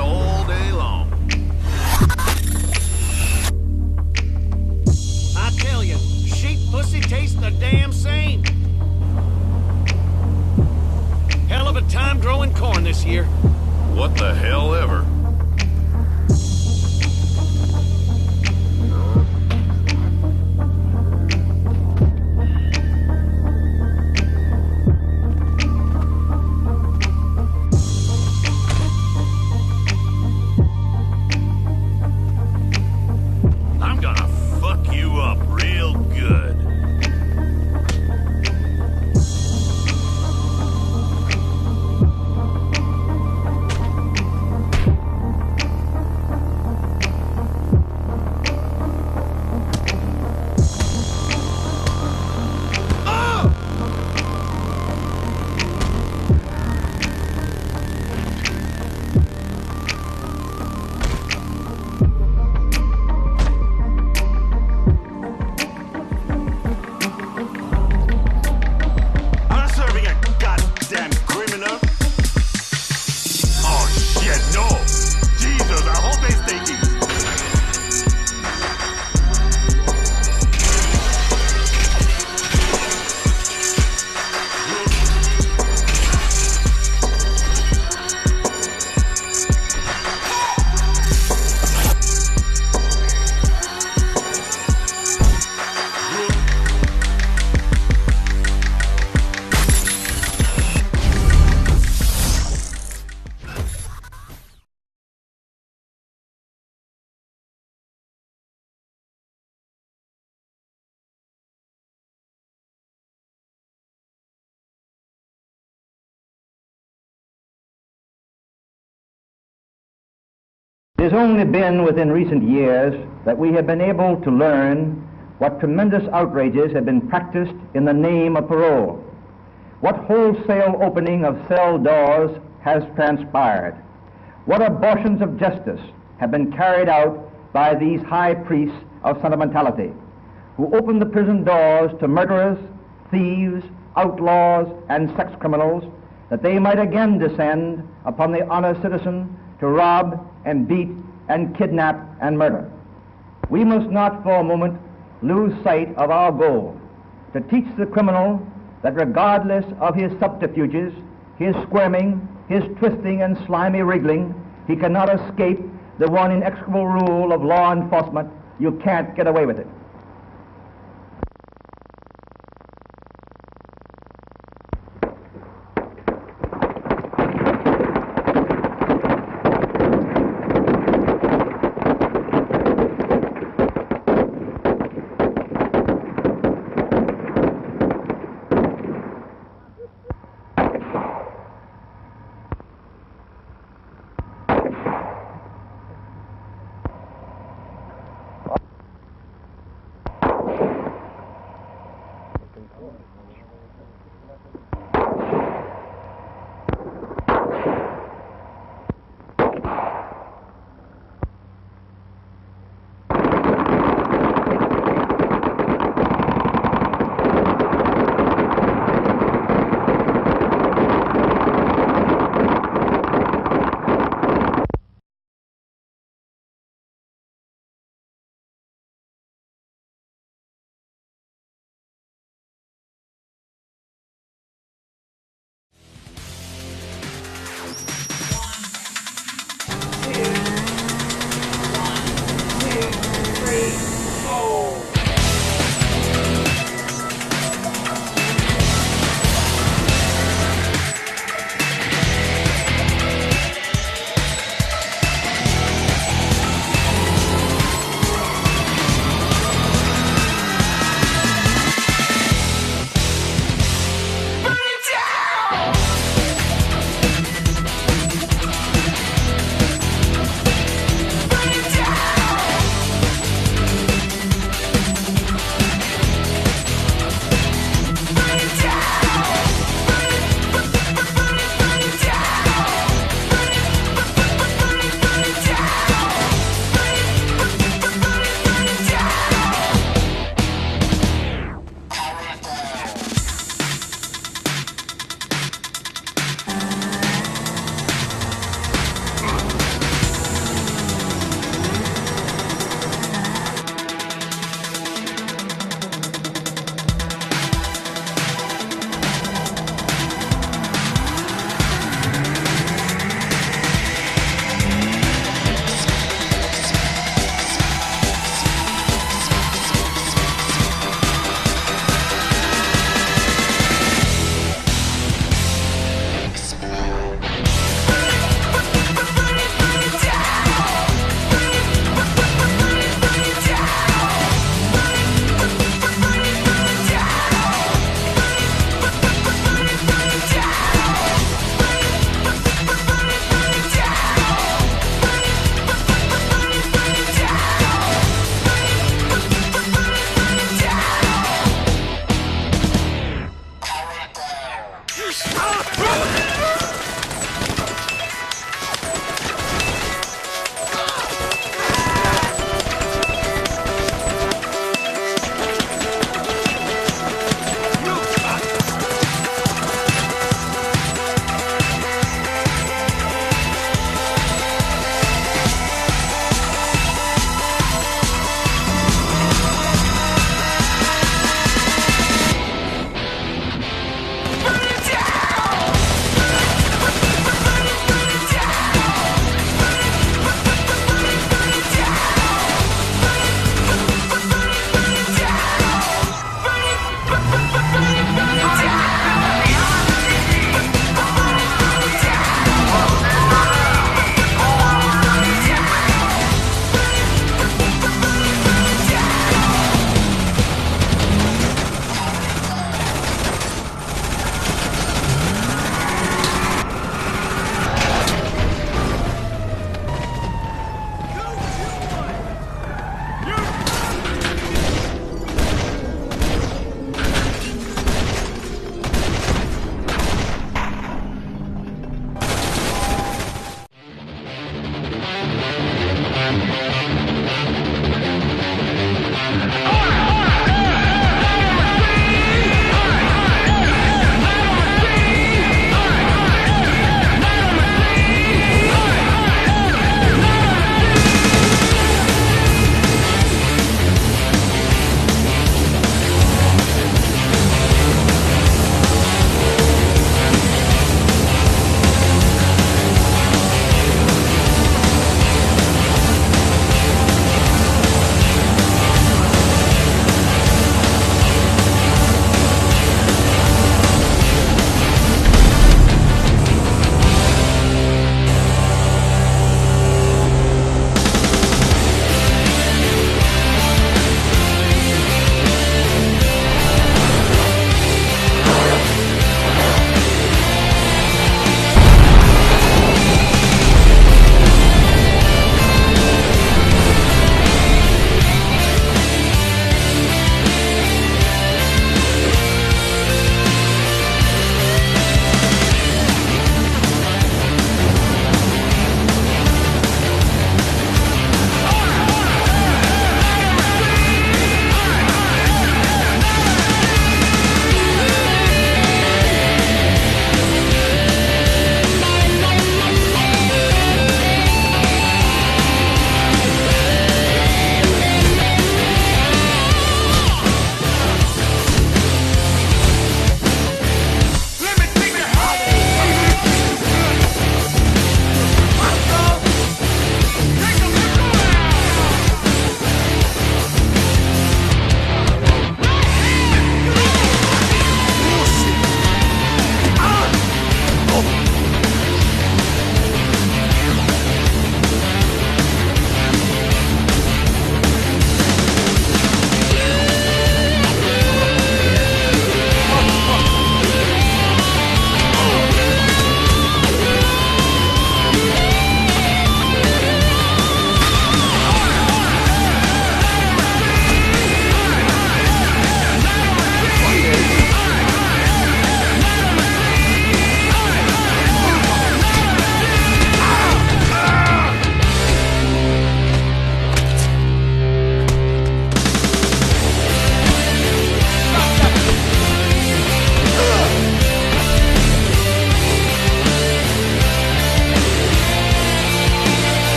all day long. I tell you, sheep pussy tastes the damn same. Hell of a time growing corn this year. What the hell ever. I'm gonna fuck you up real good. I'm not serving a goddamn criminal. Oh shit, no! Jesus, I hope they're thinking. It has only been within recent years that we have been able to learn what tremendous outrages have been practiced in the name of parole, what wholesale opening of cell doors has transpired, what abortions of justice have been carried out by these high priests of sentimentality, who open the prison doors to murderers, thieves, outlaws, and sex criminals, that they might again descend upon the honest citizen to rob and beat and kidnap and murder. We must not for a moment lose sight of our goal, to teach the criminal that regardless of his subterfuges, his squirming, his twisting and slimy wriggling, he cannot escape the one inexorable rule of law enforcement: you can't get away with it.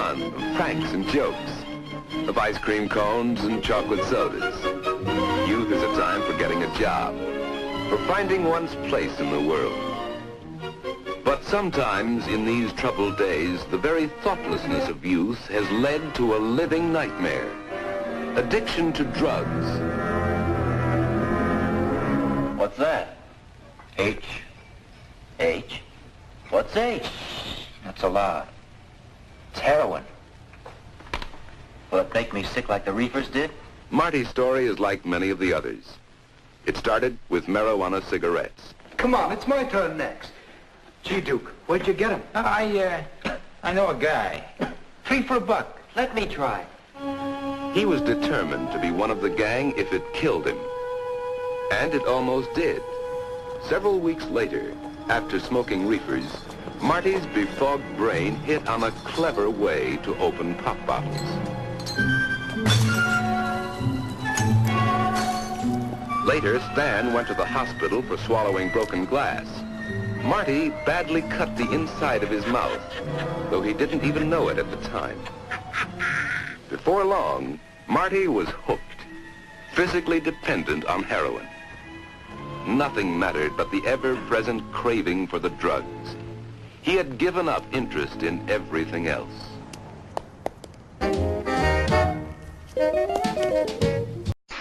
fun, of pranks and jokes, of ice cream cones and chocolate sodas. Youth is a time for getting a job, for finding one's place in the world. But sometimes in these troubled days, the very thoughtlessness of youth has led to a living nightmare. Addiction to drugs. What's that? H? H? What's H? That's a lot. It's heroin. Will it make me sick like the reefers did? Marty's story is like many of the others. It started with marijuana cigarettes. Come on, it's my turn next. Gee, Duke, where'd you get him? I know a guy. 3 for $1. Let me try. He was determined to be one of the gang if it killed him. And it almost did. Several weeks later, after smoking reefers, Marty's befogged brain hit on a clever way to open pop bottles. Later, Stan went to the hospital for swallowing broken glass. Marty badly cut the inside of his mouth, though he didn't even know it at the time. Before long, Marty was hooked, physically dependent on heroin. Nothing mattered but the ever-present craving for the drugs. He had given up interest in everything else.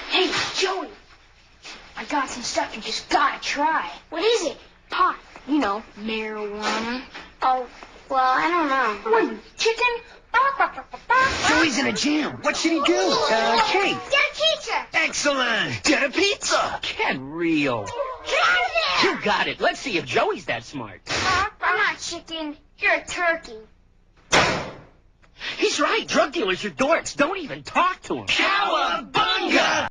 Hey, Joey! I got some stuff you just gotta try. What is it? Pot. You know, marijuana. Oh, well, I don't know. What, chicken? Joey's in a jam. What should he do? Cake. Get a pizza! Excellent. Get a pizza. Get real. Get out of there! You got it. Let's see if Joey's that smart. I'm not chicken. You're a turkey. He's right. Drug dealers are dorks. Don't even talk to him. Cowabunga!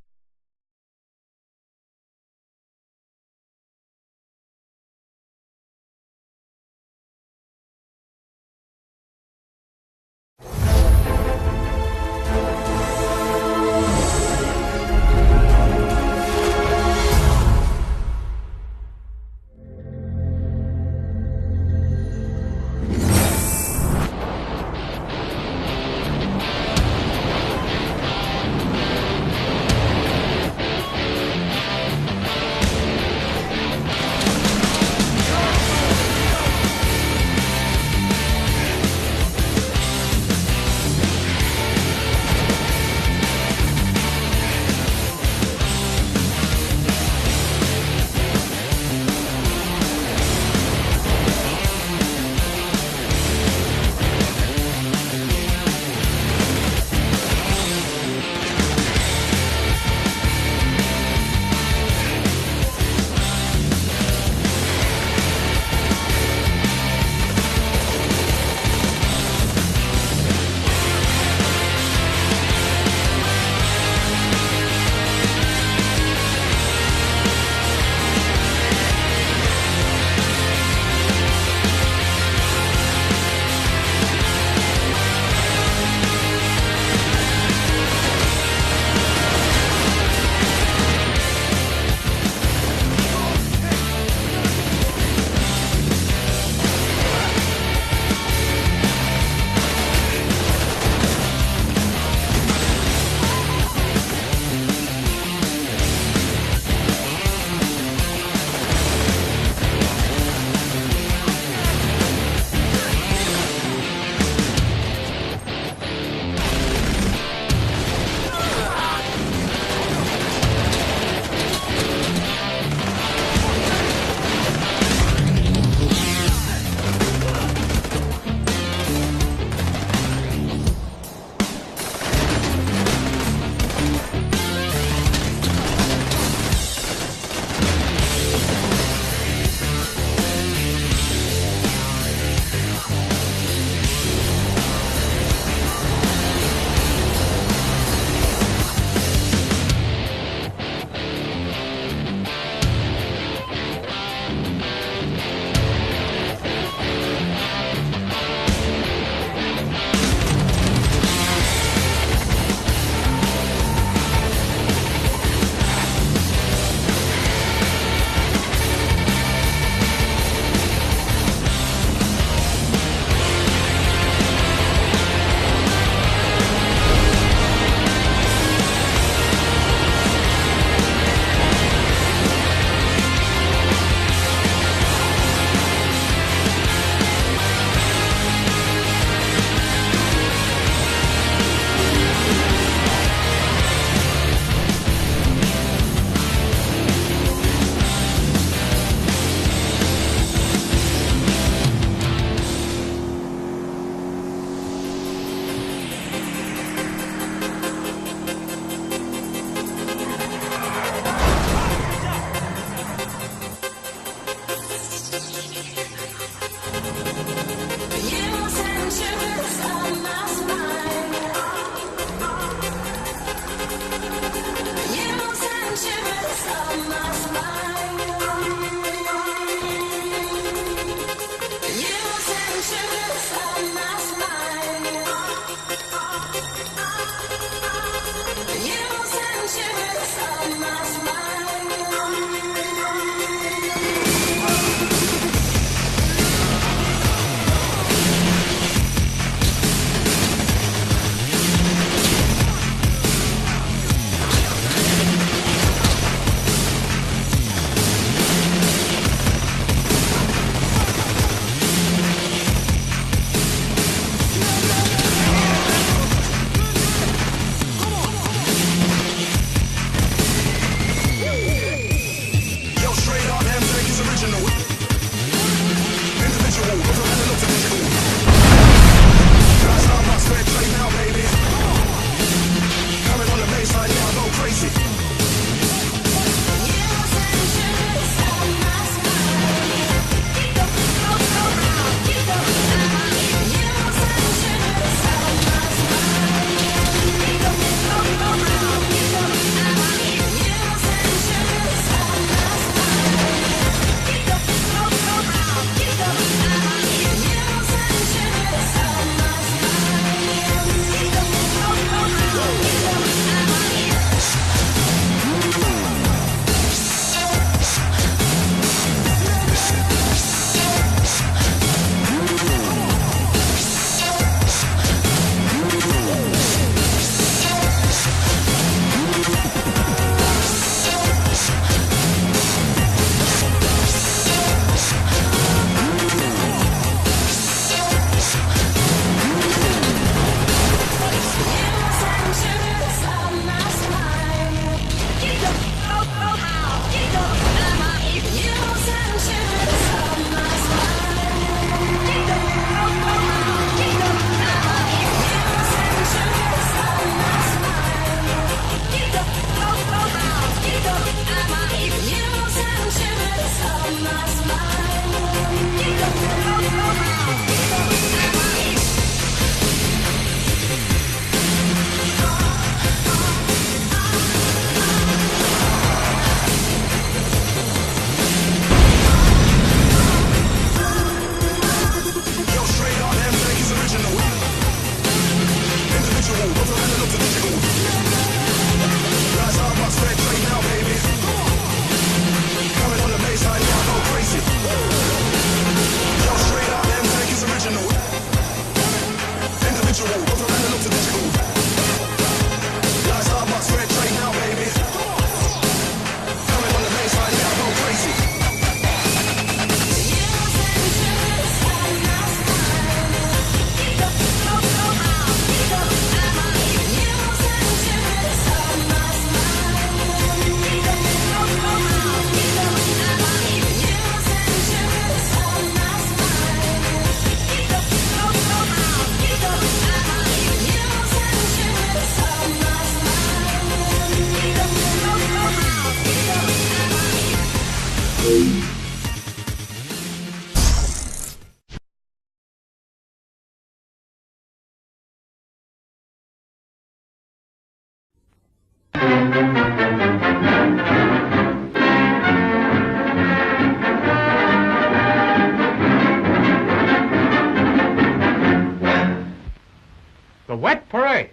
The wet parade.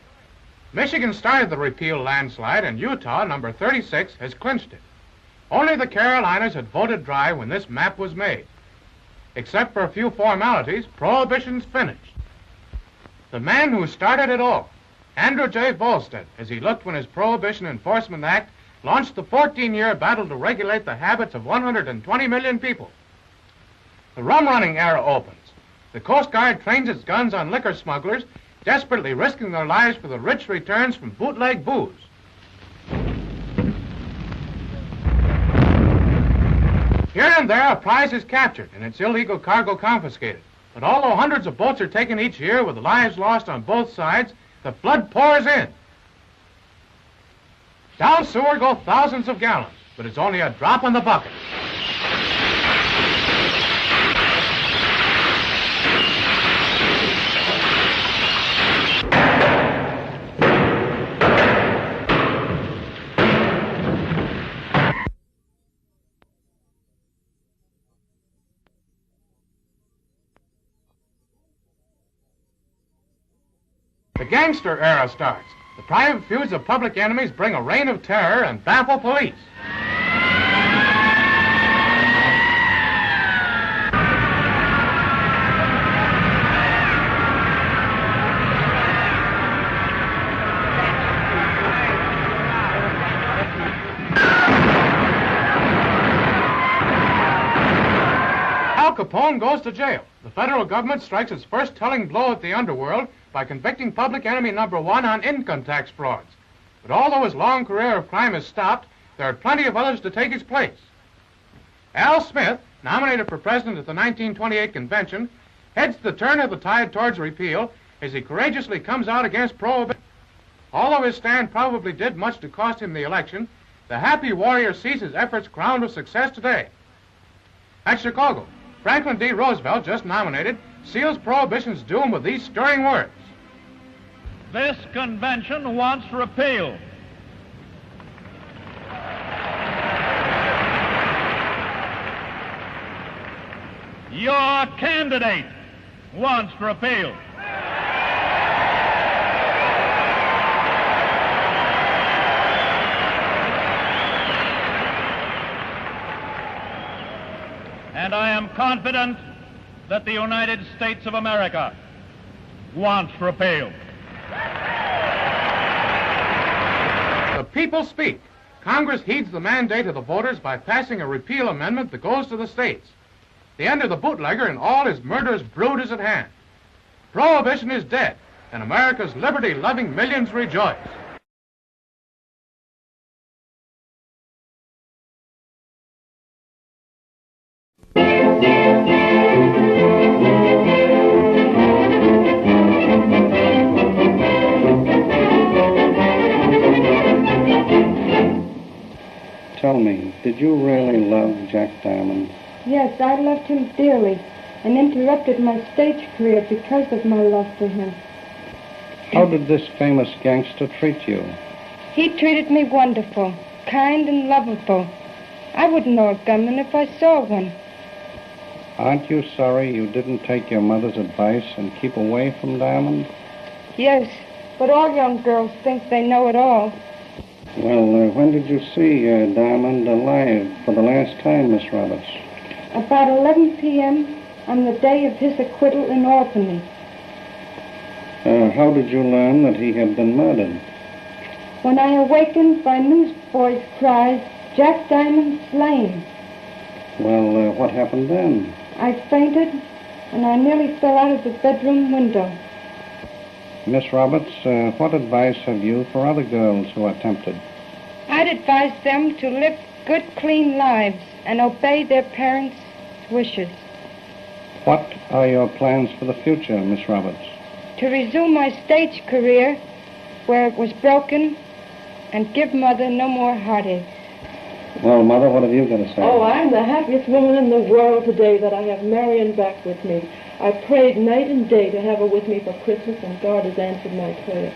Michigan started the repeal landslide, and Utah, number 36, has clinched it. Only the Carolinas had voted dry when this map was made. Except for a few formalities, Prohibition's finished. The man who started it all, Andrew J. Volstead, as he looked when his Prohibition Enforcement Act launched the 14-year battle to regulate the habits of 120 million people. The rum-running era opens. The Coast Guard trains its guns on liquor smugglers, desperately risking their lives for the rich returns from bootleg booze. Here and there, a prize is captured and its illegal cargo confiscated. But although hundreds of boats are taken each year with lives lost on both sides, the flood pours in. Down sewer go thousands of gallons, but it's only a drop in the bucket. The gangster era starts. The private feuds of public enemies bring a reign of terror and baffle police. Al Capone goes to jail. The federal government strikes its first telling blow at the underworld by convicting public enemy number one on income tax frauds. But although his long career of crime is stopped, there are plenty of others to take his place. Al Smith, nominated for president at the 1928 convention, heads the turn of the tide towards repeal as he courageously comes out against prohibition. Although his stand probably did much to cost him the election, the happy warrior sees his efforts crowned with success today. At Chicago, Franklin D. Roosevelt, just nominated, seals Prohibition's doom with these stirring words. This convention wants repeal. Your candidate wants repeal. And I am confident that the United States of America wants repeal. The people speak. Congress heeds the mandate of the voters by passing a repeal amendment that goes to the states. The end of the bootlegger and all his murderous brood is at hand. Prohibition is dead, and America's liberty-loving millions rejoice. Tell me, did you really love Jack Diamond? Yes, I loved him dearly and interrupted my stage career because of my love for him. How did this famous gangster treat you? He treated me wonderful, kind and lovable. I wouldn't know a gunman if I saw one. Aren't you sorry you didn't take your mother's advice and keep away from Diamond? Yes, but all young girls think they know it all. Well, when did you see Diamond alive for the last time, Miss Roberts? About 11 p.m. on the day of his acquittal in Albany. How did you learn that he had been murdered? When I awakened by newsboys' cries, Jack Diamond slain. Well, what happened then? I fainted, and I nearly fell out of the bedroom window. Miss Roberts, what advice have you for other girls who are tempted? I'd advise them to live good, clean lives and obey their parents' wishes. What are your plans for the future, Miss Roberts? To resume my stage career where it was broken and give Mother no more heartaches. Well, Mother, what have you got to say? Oh, I'm the happiest woman in the world today that I have Marion back with me. I prayed night and day to have her with me for Christmas, and God has answered my prayer.